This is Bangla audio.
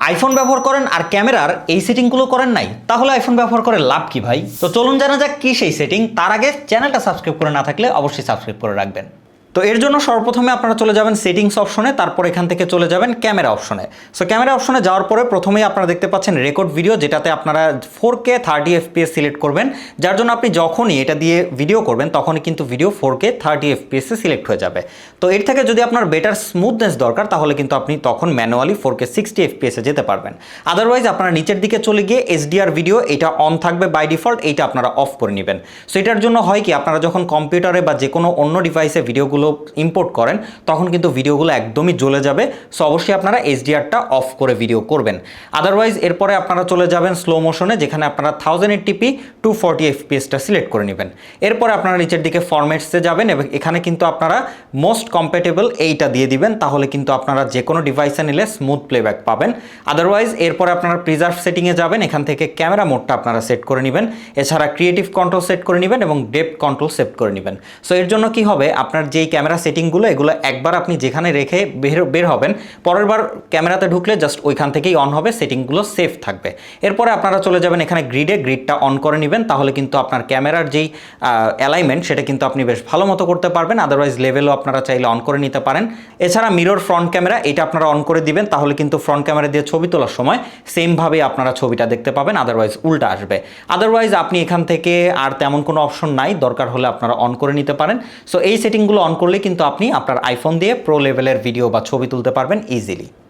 আইফোন ব্যবহার করেন আর ক্যামেরার এই সেটিংগুলো করেন নাই, তাহলে আইফোন ব্যবহার করে লাভ কি ভাই? তো চলুন জানা যাক কি সেই সেটিং। তার আগে চ্যানেলটা সাবস্ক্রাইব করে না থাকলে অবশ্যই সাবস্ক্রাইব করে রাখবেন। তো এর জন্য সর্বপ্রথমে আপনারা চলে যাবেন সেটিংস অপশনে, তারপর এখান থেকে চলে যাবেন ক্যামেরা অপশনে। সো ক্যামেরা অপশনে যাওয়ার পরে প্রথমেই আপনারা দেখতে পাচ্ছেন রেকর্ড ভিডিও, যেটাতে আপনারা 4K 30 FPS সিলেক্ট করবেন, যার জন্য আপনি যখনই এটা দিয়ে ভিডিও করবেন তখনই কিন্তু video 4K 30 FPS A select হয়ে যাবে। তো এর থেকে যদি আপনার বেটার স্মুথনেস দরকার তাহলে কিন্তু আপনি তখন ম্যানুয়ালি 4K 60 FPS এ যেতে পারবেন। আদারওয়াইজ আপনারা নিচের দিকে চলে গিয়ে HDR ভিডিও এটা অন থাকবে বাই ডিফল্ট, এইটা আপনারা অফ করে নেবেন। সো এটার জন্য হয় কি, আপনারা যখন কম্পিউটারে বা যে কোনো অন্য ডিভাইসে ভিডিওগুলো ইম্পোর্ট করেন তখন কিন্তু ভিডিওগুলো একদমই জ্বলে যাবে। সো অবশ্যই আপনারা HDRটা অফ করে ভিডিও করবেন। আদারওয়াইজ এরপরে আপনারা চলে যাবেন স্লো মোশনে, যেখানে আপনারা 1080p 240 FPSটা সিলেক্ট করে নেবেন। এরপরে আপনারা নিচের দিকে ফরম্যাটসে যাবেন এবং এখানে কিন্তু আপনারা মোস্ট কম্প্যাটেবল এইটা দিয়ে দিবেন, তাহলে কিন্তু আপনারা যে কোনো ডিভাইসে নিলে স্মুথ প্লেব্যাক পাবেন। আদারওয়াইজ এরপরে আপনারা প্রিজার্ভ সেটিংয়ে যাবেন, এখান থেকে ক্যামেরা মোডটা আপনারা সেট করে নেবেন, এছাড়া ক্রিয়েটিভ কন্ট্রোল সেট করে নেবেন এবং ডেপথ কন্ট্রোল সেট করে নেবেন। সো এর জন্য কি হবে, আপনার যেই ক্যামেরা সেটিংগুলো এগুলো একবার আপনি যেখানে রেখে বের হবেন, পরের বার ক্যামেরাতে ঢুকলে জাস্ট ওইখান থেকেই অন হবে, সেটিংগুলো সেফ থাকবে। এরপরে আপনারা চলে যাবেন এখানে গ্রিডটা অন করে নেবেন, তাহলে কিন্তু আপনার ক্যামেরার যেই অ্যালাইনমেন্ট সেটা কিন্তু আপনি বেশ ভালো মতো করতে পারবেন। আদারওয়াইজ লেভেলও আপনারা চাইলে অন করে নিতে পারেন। এছাড়া মিরর ফ্রন্ট ক্যামেরা এটা আপনারা অন করে দিবেন, তাহলে কিন্তু ফ্রন্ট ক্যামেরা দিয়ে ছবি তোলার সময় সেমভাবে আপনারা ছবিটা দেখতে পাবেন, আদারওয়াইজ উল্টা আসবে। আদারওয়াইজ আপনি এখান থেকে আর তেমন কোনো অপশন নাই, দরকার হলে আপনারা অন করে নিতে পারেন। সো এই সেটিংগুলো অন করলে কিন্তু আপনি আপনার আইফোন দিয়ে প্রো লেভেলের ভিডিও বা ছবি তুলতে পারবেন ইজিলি।